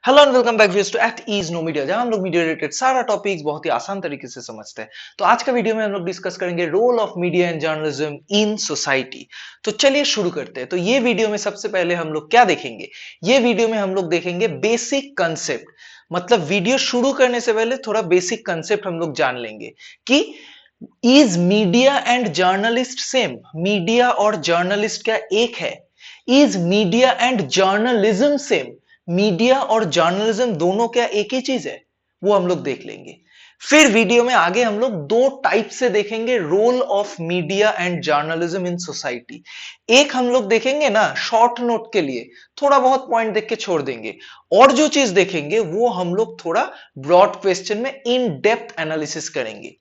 Hello and welcome back viewers to at ease no media, जहां हम लोग media related सारा टॉपिक्स बहुत ही आसान तरीके से समझते हैं। तो आज का वीडियो में हम लोग डिस्कस करेंगे role of media and journalism in society. तो चलिए शुरू करते हैं। तो ये वीडियो में सबसे पहले हम लोग क्या देखेंगे? ये वीडियो में हम लोग देखेंगे बेसिक कंसेप्ट। मतलब वीडियो शुरू करने से पहले थोड़ा बेसिक कंसेप्ट हम लोग जान लेंगे कि is media and journalist same? Media और जर्नलिस्ट क्या एक है? Is media and journalism same? Media और जर्नलिज्म दोनों क्या एक ही चीज है? वो हम लोग देख लेंगे। फिर वीडियो में आगे हम लोग दो टाइप से देखेंगे role of media and journalism in society. एक हम लोग देखेंगे ना शॉर्ट नोट के लिए, थोड़ा बहुत पॉइंट देख के छोड़ देंगे। और जो चीज देखेंगे वो हम लोग थोड़ा ब्रॉड क्वेश्चन में इन डेप्थ एनालिसिस करेंगे।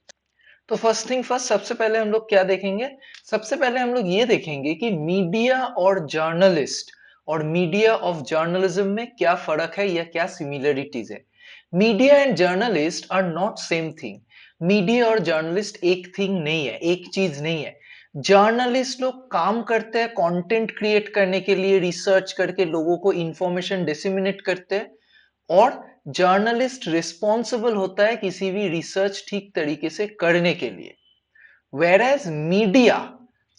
तो फर्स्ट थिंग फर्स्ट, सबसे पहले हम लोग क्या देखेंगे? सबसे पहले हम लोग ये देखेंगे कि मीडिया और जर्नलिस्ट और मीडिया ऑफ जर्नलिज्म में क्या फर्क है या क्या सिमिलरिटीज है। Media and journalist are not same thing. Media और जर्नलिस्ट एक थिंग नहीं है, एक चीज नहीं है। जर्नलिस्ट लोग काम करते हैं कंटेंट क्रिएट करने के लिए, रिसर्च करके लोगों को इंफॉर्मेशन डिसिमिनेट करते हैं। और जर्नलिस्ट रिस्पॉन्सिबल होता है किसी भी रिसर्च ठीक तरीके से करने के लिए। वेर एज मीडिया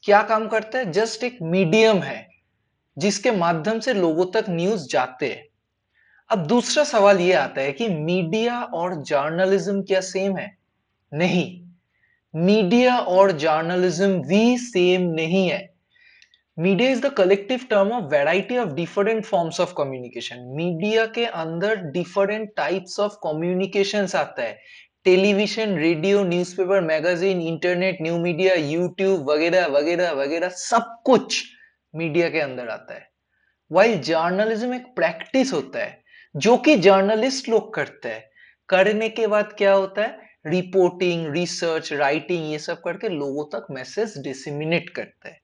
क्या काम करता है? जस्ट एक मीडियम है जिसके माध्यम से लोगों तक न्यूज जाते हैं। अब दूसरा सवाल यह आता है कि मीडिया और जर्नलिज्म क्या सेम है? नहीं, मीडिया और जर्नलिज्म भी सेम नहीं है। Media is the collective term of variety of different forms of communication. Media के अंदर डिफरेंट टाइप्स ऑफ कम्युनिकेशंस आता है। Television, radio, newspaper, magazine, internet, new media, YouTube वगैरह वगैरह वगैरह सब कुछ मीडिया के अंदर आता है। वाइल जर्नलिज्म एक प्रैक्टिस होता है जो कि जर्नलिस्ट लोग करते हैं। करने के बाद क्या होता है? रिपोर्टिंग, रिसर्च, राइटिंग, ये सब करके लोगों तक मैसेज डिसिमिनेट करते हैं।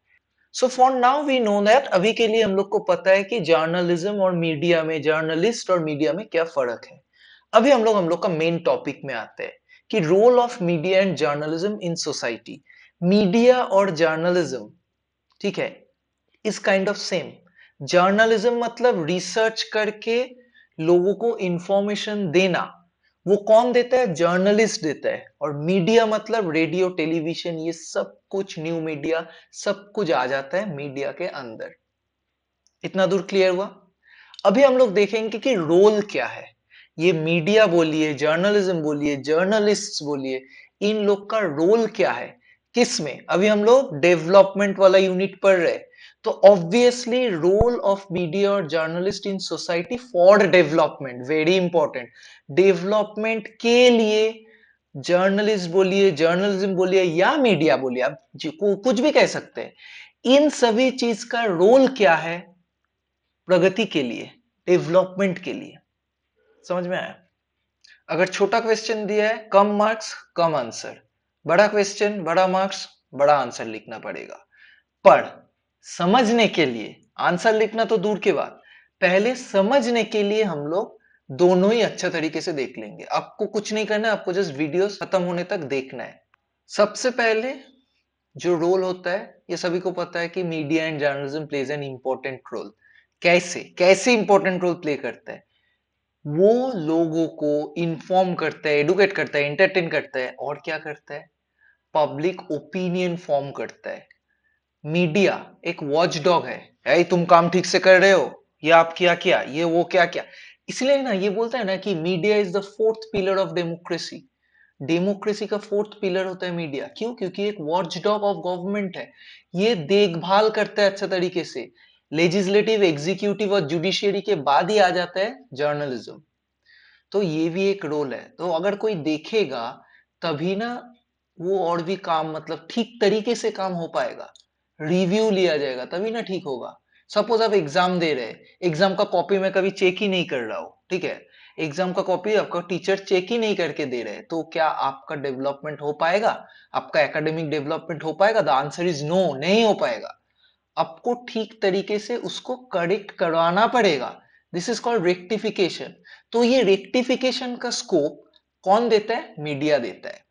So for now we know that, अभी के लिए हम लोग को पता है कि जर्नलिज्म और मीडिया में, जर्नलिस्ट और मीडिया में क्या फर्क है। अभी हम लोग का मेन टॉपिक में आते हैं कि role of media and journalism in society. Media और जर्नलिज्म, ठीक है, is kind of same. Journalism मतलब रिसर्च करके लोगों को इंफॉर्मेशन देना। वो कौन देता है? जर्नलिस्ट देता है। और मीडिया मतलब रेडियो, टेलीविजन, ये सब कुछ, न्यू मीडिया, सब कुछ आ जाता है मीडिया के अंदर। इतना दूर क्लियर हुआ? अभी हम लोग देखेंगे कि रोल क्या है। ये मीडिया बोलिए, जर्नलिज्म बोलिए, जर्नलिस्ट बोलिए, इन लोग का रोल क्या है किस में? अभी हम लोग डेवलपमेंट वाला यूनिट पढ़ रहे हैं। तो ऑब्वियसली रोल ऑफ मीडिया और journalist in society for development, very important. Development के लिए जर्नलिस्ट बोलिए, जर्नलिज्म बोलिए या मीडिया बोलिए, आप कुछ भी कह सकते हैं। इन सभी चीज का रोल क्या है प्रगति के लिए, डेवलपमेंट के लिए? समझ में आया? अगर छोटा क्वेश्चन दिया है, कम मार्क्स कम आंसर। बड़ा क्वेश्चन, बड़ा मार्क्स, बड़ा आंसर लिखना पड़ेगा। पर समझने के लिए, आंसर लिखना तो दूर की बात, पहले समझने के लिए हम लोग दोनों ही अच्छा तरीके से देख लेंगे। आपको कुछ नहीं करना है, आपको जस्ट वीडियो खत्म होने तक देखना है। सबसे पहले जो रोल होता है, ये सभी को पता है कि media and journalism plays an important role. कैसे कैसे इंपॉर्टेंट रोल प्ले करता है? वो लोगों को इंफॉर्म करता है, एडुकेट करता है, एंटरटेन करता है, और क्या करता है? पब्लिक ओपिनियन फॉर्म करता है। मीडिया एक वॉच डॉग है। ऐ तुम काम ठीक से कर रहे हो, ये आप किया क्या, ये वो क्या क्या। इसलिए ना ये बोलता है ना कि media is the fourth pillar of democracy. Democracy का फोर्थ पिलर होता है मीडिया। क्यों? क्योंकि एक वॉच डॉग ऑफ गवर्नमेंट है। ये देखभाल करता है अच्छा तरीके से। लेजिस्लेटिव, एग्जीक्यूटिव और जुडिशियरी के बाद ही आ जाता है जर्नलिज्म। तो ये भी एक रोल है। तो अगर कोई देखेगा तभी ना वो और भी काम, मतलब ठीक तरीके से काम हो पाएगा। रिव्यू लिया जाएगा तभी ना ठीक होगा। सपोज आप एग्जाम दे रहे हैं, एग्जाम का कॉपी में कभी चेक ही नहीं कर रहा हो, ठीक है, एग्जाम का कॉपी आपका टीचर चेक ही नहीं करके दे रहे, तो क्या आपका डेवलपमेंट हो पाएगा? आपका एकेडमिक डेवलपमेंट हो पाएगा? द आंसर इज नो, नहीं हो पाएगा। आपको ठीक तरीके से उसको करेक्ट करवाना पड़ेगा। This is called rectification. तो ये रेक्टिफिकेशन का स्कोप कौन देता है? मीडिया देता है।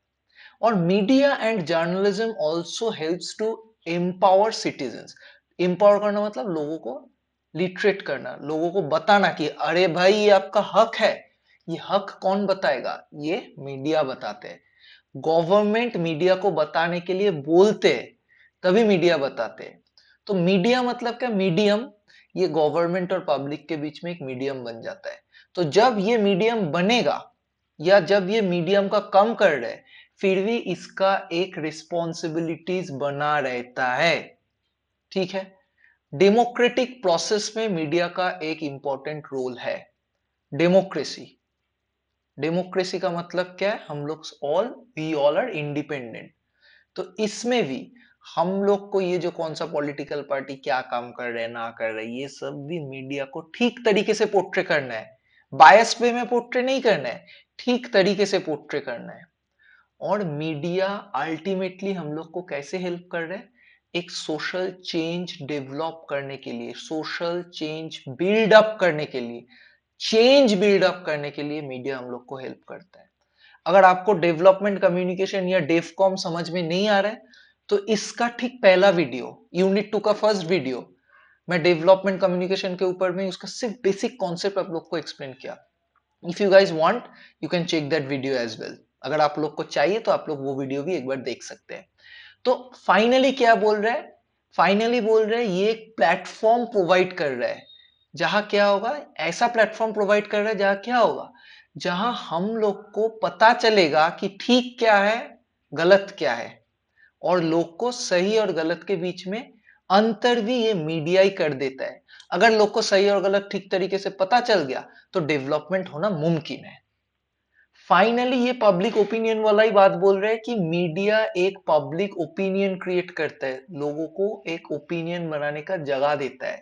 और media and journalism also helps to empower citizens. Empower करना मतलब लोगों को लिटरेट करना, लोगों को बताना कि अरे भाई ये आपका हक है। ये हक कौन बताएगा? ये मीडिया बताते हैं। गवर्नमेंट मीडिया को बताने के लिए बोलते हैं, तभी मीडिया बताते हैं। तो मीडिया मतलब क्या? मीडियम। ये गवर्नमेंट और पब्लिक के बीच में एक मीडियम बन जाता है। तो जब ये मीडियम बनेगा या जब ये मीडियम का कम कर रहे, फिर भी इसका एक रिस्पॉन्सिबिलिटीज बना रहता है। ठीक है। डेमोक्रेटिक प्रोसेस में मीडिया का एक इंपॉर्टेंट रोल है। डेमोक्रेसी, डेमोक्रेसी का मतलब क्या है? हम लोग all we all are independent. तो इसमें भी हम लोग को ये जो कौन सा पॉलिटिकल पार्टी क्या काम कर रहे हैं ना कर रहे हैं, ये सब भी मीडिया को ठीक तरीके से पोर्ट्रे करना है। बायस्ड वे में पोर्ट्रे नहीं करना है, ठीक तरीके से पोर्ट्रे करना है। और मीडिया अल्टीमेटली हम लोग को कैसे हेल्प कर रहे हैं? एक सोशल चेंज डेवलप करने के लिए, सोशल चेंज बिल्ड अप करने के लिए, चेंज बिल्ड अप करने के लिए मीडिया हम लोग को हेल्प करता है। अगर आपको डेवलपमेंट कम्युनिकेशन या डेफकॉम समझ में नहीं आ रहा है, तो इसका ठीक पहला वीडियो, यूनिट 2 का फर्स्ट वीडियो, मैं डेवलपमेंट कम्युनिकेशन के ऊपर में उसका सिर्फ बेसिक कॉन्सेप्ट आप लोग को एक्सप्लेन किया। If you guys want, you can check that video as well. अगर आप लोग को चाहिए तो आप लोग वो वीडियो भी एक बार देख सकते हैं। तो फाइनली क्या बोल रहा है? फाइनली बोल रहे हैं ये एक प्लेटफॉर्म प्रोवाइड कर रहा है, जहां क्या होगा? ऐसा प्लेटफॉर्म प्रोवाइड कर रहा है जहां क्या होगा? जहां हम लोग को पता चलेगा कि ठीक क्या है, गलत क्या है, और लोग को सही और गलत के बीच में अंतर भी ये मीडिया ही कर देता है। अगर लोग को सही और गलत ठीक तरीके से पता चल गया तो डेवलपमेंट होना मुमकिन है। फाइनली ये पब्लिक ओपिनियन वाला ही बात बोल रहे हैं कि मीडिया एक पब्लिक ओपिनियन क्रिएट करता है, लोगों को एक ओपिनियन बनाने का जगह देता है,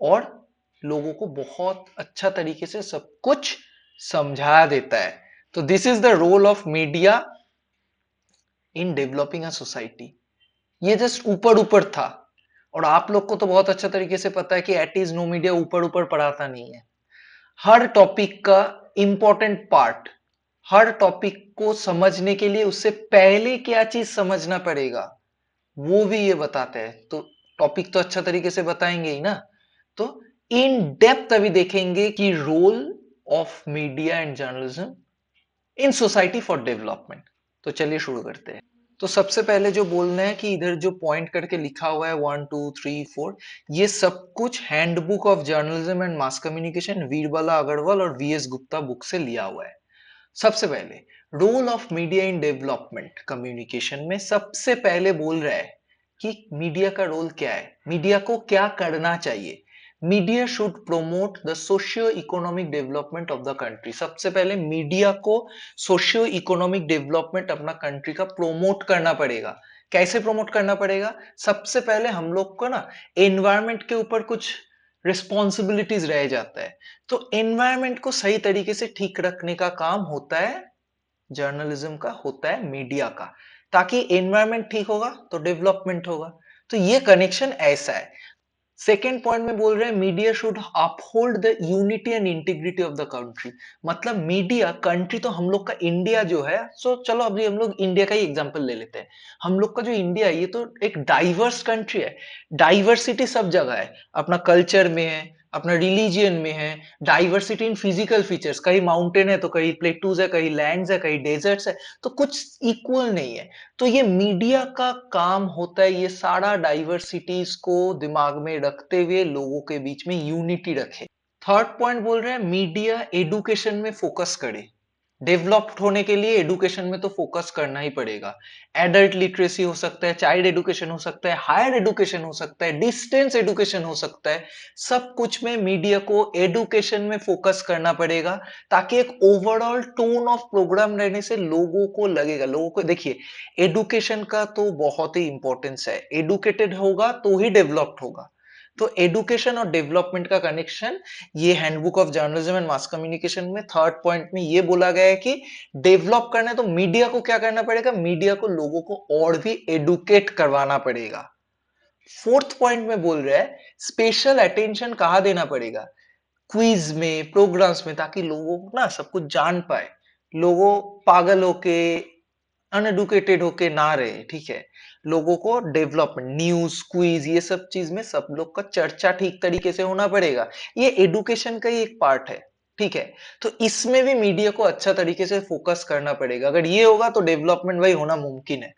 और लोगों को बहुत अच्छा तरीके से सब कुछ समझा देता है। तो this is the role of media in developing a society. ये जस्ट ऊपर ऊपर था, और आप लोग को तो बहुत अच्छा तरीके से पता है कि एट इज नो मीडिया ऊपर ऊपर पढ़ाता नहीं है। हर टॉपिक का इंपॉर्टेंट पार्ट, हर टॉपिक को समझने के लिए उससे पहले क्या चीज समझना पड़ेगा, वो भी ये बताते हैं। तो टॉपिक तो अच्छा तरीके से बताएंगे ही ना। तो इन डेप्थ अभी देखेंगे कि role of media and journalism in society for development. तो चलिए शुरू करते हैं। तो सबसे पहले जो बोलना है कि इधर जो पॉइंट करके लिखा हुआ है 1 2 3 4, ये सब कुछ handbook of journalism and mass communication Veerbala Agrawal और वीएस गुप्ता बुक से लिया हुआ है। सबसे पहले role of media in development communication में सबसे पहले बोल रहा है कि मीडिया का रोल क्या है, मीडिया को क्या करना चाहिए। Media should promote the socio economic development of the country. सबसे पहले मीडिया को सोशियो इकोनॉमिक डेवलपमेंट अपना कंट्री का प्रोमोट करना पड़ेगा। कैसे प्रोमोट करना पड़ेगा? सबसे पहले हम लोग को ना एनवायरमेंट के ऊपर कुछ रिस्पॉन्सिबिलिटीज रह जाता है। तो एनवायरमेंट को सही तरीके से ठीक रखने का काम होता है जर्नलिज्म का, होता है मीडिया का। ताकि एनवायरमेंट ठीक होगा तो डेवलपमेंट होगा। तो ये कनेक्शन ऐसा है। सेकेंड पॉइंट में बोल रहे हैं media should uphold the unity and integrity of the country. मतलब मीडिया, कंट्री तो हम लोग का इंडिया जो है, सो चलो अभी हम लोग इंडिया का ही एग्जांपल ले लेते हैं। हम लोग का जो इंडिया है ये तो एक डाइवर्स कंट्री है। डाइवर्सिटी सब जगह है, अपना कल्चर में है, अपना रिलीजियन में है, डाइवर्सिटी इन फिजिकल फीचर्स, कहीं माउंटेन है तो कहीं प्लेटूज है, कहीं लैंड्स है, कहीं डेजर्ट्स है, तो कुछ इक्वल नहीं है। तो ये मीडिया का काम होता है ये सारा डाइवर्सिटीज को दिमाग में रखते हुए लोगों के बीच में यूनिटी रखे। थर्ड पॉइंट बोल रहे हैं मीडिया एडुकेशन में फोकस करे। डेवलप्ड होने के लिए एडुकेशन में तो फोकस करना ही पड़ेगा। एडल्ट लिटरेसी हो सकता है, चाइल्ड एडुकेशन हो सकता है, हायर एडुकेशन हो सकता है, डिस्टेंस एडुकेशन हो सकता है। सब कुछ में मीडिया को एडुकेशन में फोकस करना पड़ेगा, ताकि एक ओवरऑल टोन ऑफ प्रोग्राम रहने से लोगों को लगेगा, लोगों को देखिए, एडुकेशन का तो बहुत ही इंपॉर्टेंस है। एडुकेटेड होगा तो ही डेवलप्ड होगा। तो एडुकेशन और डेवलपमेंट का कनेक्शन ये handbook of journalism and mass communication में थर्ड पॉइंट में ये बोला गया है कि डेवलप करना है तो मीडिया को क्या करना पड़ेगा? मीडिया को लोगों को और भी एडुकेट करवाना पड़ेगा। फोर्थ पॉइंट में बोल रहा है स्पेशल अटेंशन कहां देना पड़ेगा? क्विज में, प्रोग्राम्स में, ताकि लोगों को ना सब कुछ जान पाए। लोगों पागल होके अनएडुकेटेड होके ना रहे, ठीक है। लोगों को डेवलपमेंट, न्यूज, क्विज, ये सब चीज में सब लोग का चर्चा ठीक तरीके से होना पड़ेगा। ये एडुकेशन का ही एक पार्ट है, ठीक है। तो इसमें भी मीडिया को अच्छा तरीके से फोकस करना पड़ेगा। अगर ये होगा तो डेवलपमेंट भाई होना मुमकिन है।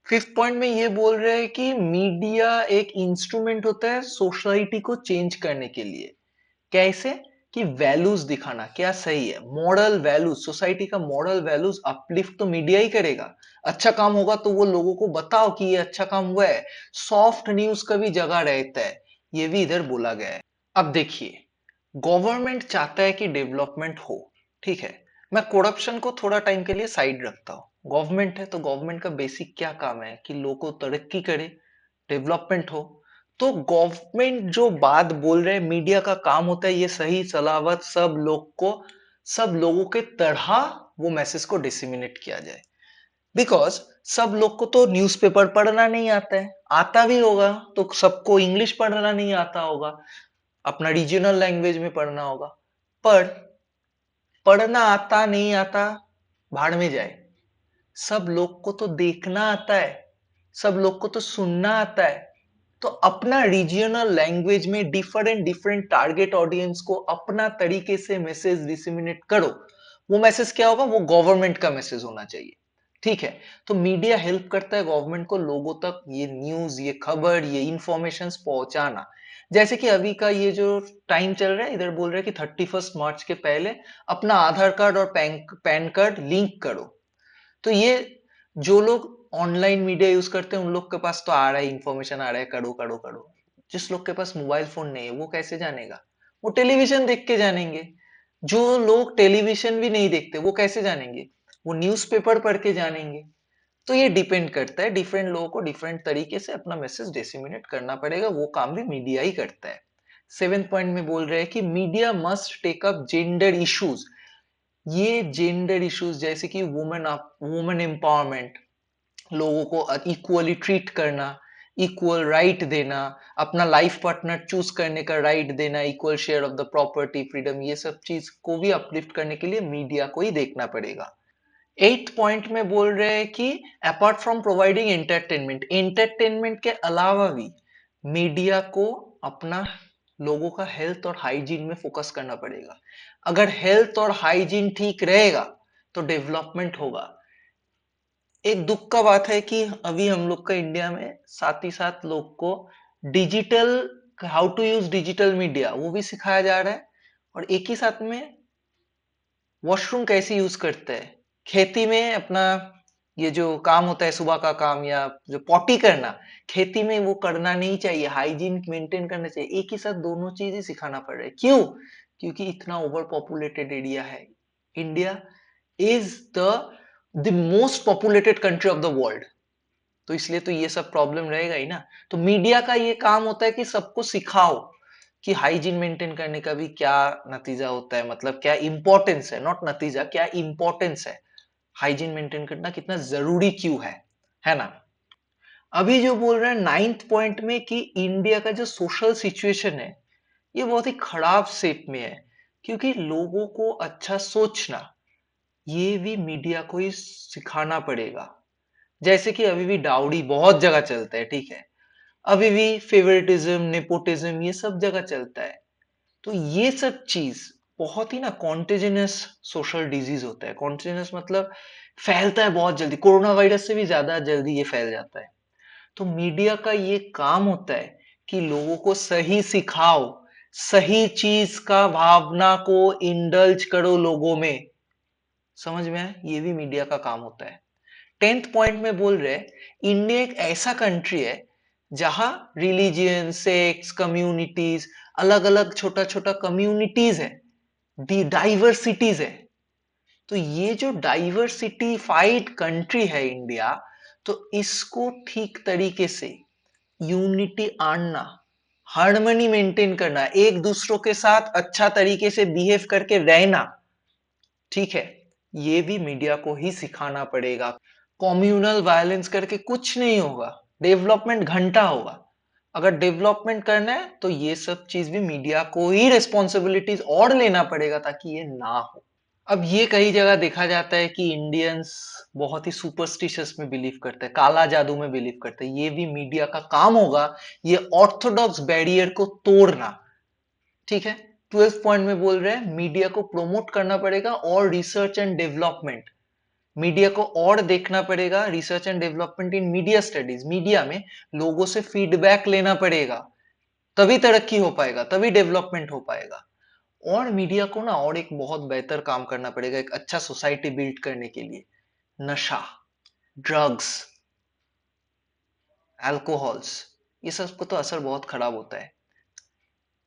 फिफ्थ पॉइंट में ये बोल रहे हैं कि मीडिया एक इंस्ट्रूमेंट होता है सोसाइटी को चेंज करने के लिए। कैसे? कि वैल्यूज दिखाना क्या सही है, मॉरल वैल्यूज, सोसाइटी का मॉरल वैल्यूज अपलिफ्ट तो मीडिया ही करेगा। अच्छा काम होगा तो वो लोगों को बताओ कि ये अच्छा काम हुआ है। सॉफ्ट न्यूज का भी जगह रहता है, ये भी इधर बोला गया है। अब देखिए, गवर्नमेंट चाहता है कि डेवलपमेंट हो, ठीक है। मैं करप्शन को थोड़ा टाइम के लिए साइड रखता हूँ। गवर्नमेंट है तो गवर्नमेंट का बेसिक क्या काम है कि लोगों को तरक्की करे, डेवलपमेंट हो। तो गवर्नमेंट जो बात बोल रहे हैं, मीडिया का काम होता है ये सही सलावत सब लोगों के तरह वो मैसेज को डिसिमिनेट किया जाए। बिकॉज सब लोग को तो न्यूज़पेपर पढ़ना नहीं आता है, आता भी होगा तो सबको इंग्लिश पढ़ना नहीं आता होगा, अपना रीजनल लैंग्वेज में पढ़ना होगा। पर पढ़ना आता नहीं आता भाड़ में जाए, सब लोग को तो देखना आता है, सब लोग को तो सुनना आता है। तो अपना रीजनल लैंग्वेज में डिफरेंट डिफरेंट टारगेट ऑडियंस को अपना तरीके से मैसेज डिसमिनेट करो। वो मैसेज क्या होगा? वो गवर्नमेंट का मैसेज होना चाहिए, ठीक है। तो मीडिया हेल्प करता है गवर्नमेंट को लोगों तक ये न्यूज, ये खबर, ये इंफॉर्मेशन पहुंचाना। जैसे कि अभी का ये जो टाइम चल रहा है, इधर बोल रहे हैं कि 31 मार्च के पहले अपना आधार कार्ड और पैन कार्ड लिंक करो। तो ये जो लोग ऑनलाइन मीडिया यूज करते हैं उन लोग के पास तो आ रहा है, इंफॉर्मेशन आ रहा है, करो करो करो। जिस लोग के पास मोबाइल फोन नहीं है वो कैसे जानेगा? वो टेलीविजन देख के जानेंगे। जो लोग टेलीविजन भी नहीं देखते वो कैसे जानेंगे? वो न्यूज़पेपर पढ़ के जानेंगे। तो ये डिपेंड करता है, डिफरेंट लोगों को डिफरेंट तरीके से अपना मैसेज डिसिमिनेट करना पड़ेगा, वो काम भी मीडिया ही करता है। सेवेंथ पॉइंट में बोल रहे हैं कि media must take up gender issues. ये जेंडर इश्यूज जैसे कि वुमेन एम्पावरमेंट, लोगों को इक्वली ट्रीट करना, इक्वल राइट देना, अपना लाइफ पार्टनर चूज करने का राइट देना, equal share of the property freedom, ये सब चीज को भी अपलिफ्ट करने के लिए मीडिया को ही देखना पड़ेगा। एट्थ पॉइंट में बोल रहे हैं कि apart from providing entertainment, entertainment के अलावा भी मीडिया को अपना लोगों का हेल्थ और हाइजीन में फोकस करना पड़ेगा। अगर हेल्थ और हाइजीन ठीक रहेगा तो डेवलपमेंट होगा। एक दुख का बात है कि अभी हम लोग का इंडिया में साथ ही साथ लोग को digital, how to use digital media वो भी सिखाया जा रहा है, और एक ही साथ में वॉशरूम कैसे यूज करते हैं, खेती में अपना ये जो काम होता है सुबह का काम, या जो पॉटी करना खेती में, वो करना नहीं चाहिए, हाइजीन मेंटेन करना चाहिए। एक ही साथ दोनों चीज ही सिखाना पड़ रहा है। क्यों? क्योंकि इतना ओवर पॉपुलेटेड एरिया है India, is the most populated country of the world. तो इसलिए तो ये सब प्रॉब्लम रहेगा ही ना। तो मीडिया का ये काम होता है कि सबको सिखाओ कि हाइजीन मेंटेन करने का भी क्या नतीजा होता है, मतलब क्या इंपॉर्टेंस है, नॉट नतीजा, क्या इंपॉर्टेंस है, हाइजीन मेंटेन करना कितना जरूरी क्यों है ना। अभी जो बोल रहे हैं नाइन्थ पॉइंट में कि इंडिया का जो सोशल सिचुएशन है ये बहुत ही खराब सेप में है, क्योंकि लोगों को अच्छा सोचना ये भी मीडिया को ही सिखाना पड़ेगा। जैसे कि अभी भी डाउरी बहुत जगह चलता है, ठीक है। अभी भी फेवरेटिज्म, नेपोटिज्म, ये सब जगह चलता है। तो ये सब चीज बहुत ही ना कॉन्टेजिनस सोशल डिजीज होता है। कॉन्टेजिनस मतलब फैलता है बहुत जल्दी, कोरोना वायरस से भी ज्यादा जल्दी ये फैल जाता है। तो मीडिया का ये काम होता है कि लोगों को सही सिखाओ, सही चीज का भावना को इंडल्ज करो लोगों में। समझ में आए? ये भी मीडिया का काम होता है। टेंथ पॉइंट में बोल रहे इंडिया एक ऐसा कंट्री है जहां रिलीजियन, सेक्स, कम्युनिटीज, अलग अलग छोटा छोटा कम्युनिटीज है, डाइवर्सिटीज है। तो ये जो डाइवर्सिटीफाइड कंट्री है इंडिया, तो इसको ठीक तरीके से यूनिटी आनना, हार्मनी मेंटेन करना, एक दूसरों के साथ अच्छा तरीके से बिहेव करके रहना, ठीक है, ये भी मीडिया को ही सिखाना पड़ेगा। कम्युनल वायलेंस करके कुछ नहीं होगा, डेवलपमेंट घंटा होगा। अगर डेवलपमेंट करना है तो ये सब चीज भी मीडिया को ही रिस्पॉन्सिबिलिटीज और लेना पड़ेगा ताकि ये ना हो। अब ये कई जगह देखा जाता है कि इंडियंस बहुत ही सुपरस्टिशियस में बिलीव करते हैं, काला जादू में बिलीव करते हैं। ये भी मीडिया का काम होगा, ये ऑर्थोडॉक्स बैरियर को तोड़ना। ठीक है। 12th पॉइंट में बोल रहे हैं मीडिया को प्रोमोट करना पड़ेगा और रिसर्च एंड डेवलपमेंट। मीडिया को और देखना पड़ेगा, research and development in media studies. Media में लोगों से फीडबैक लेना पड़ेगा, तभी तरक्की हो पाएगा, तभी डेवलपमेंट हो पाएगा। और मीडिया को ना और एक बहुत बेहतर काम करना पड़ेगा एक अच्छा सोसाइटी बिल्ड करने के लिए। नशा, ड्रग्स, अल्कोहल्स, ये सब को तो असर बहुत खराब होता है।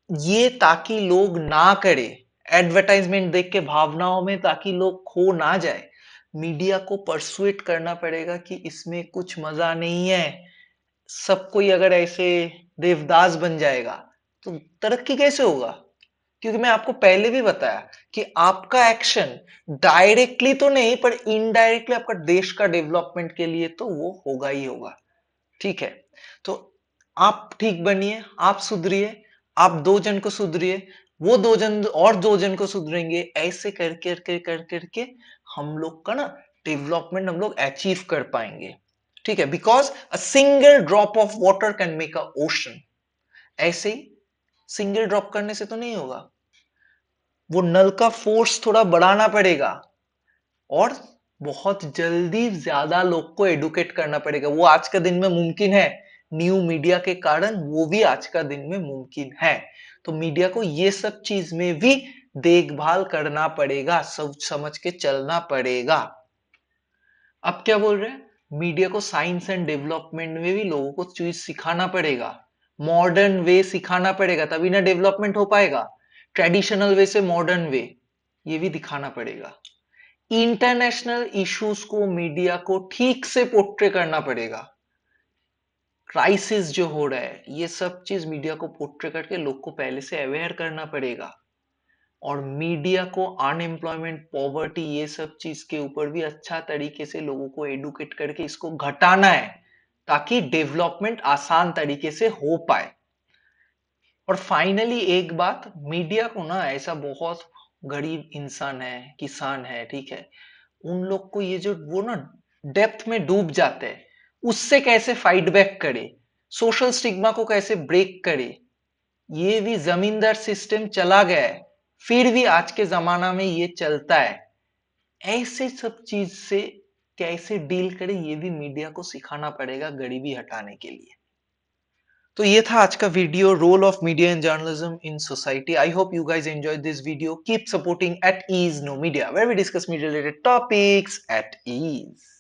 ये ताकि लोग ना करे, एडवर्टाइजमेंट देख के भावनाओं में ताकि लोग खो ना जाए, मीडिया को परसुएट करना पड़ेगा कि इसमें कुछ मजा नहीं है। सब कोई अगर ऐसे देवदास बन जाएगा तो तरक्की कैसे होगा? क्योंकि मैं आपको पहले भी बताया कि आपका एक्शन डायरेक्टली तो नहीं पर इनडायरेक्टली आपका देश का डेवलपमेंट के लिए तो वो होगा ही होगा। ठीक है। तो आप ठीक बनिए, आप सुधरिए, आप दो जन को सुधरिए, वो दो जन और दो जन को सुधरेंगे, ऐसे कर करके हम लोग का ना डेवलपमेंट हम लोग अचीव कर पाएंगे। ठीक है। Because a single drop of water can make a ocean. ऐसे ही सिंगल ड्रॉप करने से तो नहीं होगा, वो नल का फोर्स थोड़ा बढ़ाना पड़ेगा और बहुत जल्दी ज्यादा लोग को एडुकेट करना पड़ेगा। वो आज का दिन में मुमकिन है, न्यू मीडिया के कारण वो भी आज का दिन में मुमकिन है। तो मीडिया को ये सब चीज में भी देखभाल करना पड़ेगा, सब समझ के चलना पड़ेगा। अब क्या बोल रहे हैं, मीडिया को साइंस एंड डेवलपमेंट में भी लोगों को चीज सिखाना पड़ेगा, मॉडर्न वे सिखाना पड़ेगा, तभी ना डेवलपमेंट हो पाएगा। ट्रेडिशनल वे से मॉडर्न वे, ये भी दिखाना पड़ेगा। इंटरनेशनल इश्यूज को मीडिया को ठीक से पोर्ट्रे करना पड़ेगा। क्राइसिस जो हो रहा है ये सब चीज मीडिया को पोर्ट्रे करके लोग को पहले से अवेयर करना पड़ेगा। और मीडिया को अनएम्प्लॉयमेंट, पॉवर्टी, ये सब चीज के ऊपर भी अच्छा तरीके से लोगों को एडुकेट करके इसको घटाना है, ताकि डेवलपमेंट आसान तरीके से हो पाए। और फाइनली एक बात, मीडिया को ना ऐसा बहुत गरीब इंसान है, किसान है, ठीक है, उन लोग को ये जो वो ना डेप्थ में डूब जाते हैं, उससे कैसे फाइट बैक करे, सोशल स्टिग्मा को कैसे ब्रेक करे। ये भी जमींदार सिस्टम चला गया है, फिर भी आज के जमाना में ये चलता है। ऐसे सब चीज से कैसे डील करे ये भी मीडिया को सिखाना पड़ेगा गरीबी हटाने के लिए। तो ये था आज का video, role of media in journalism in society. I hope you guys enjoyed this video. Keep supporting at ease no media, where we discuss media related topics at ease.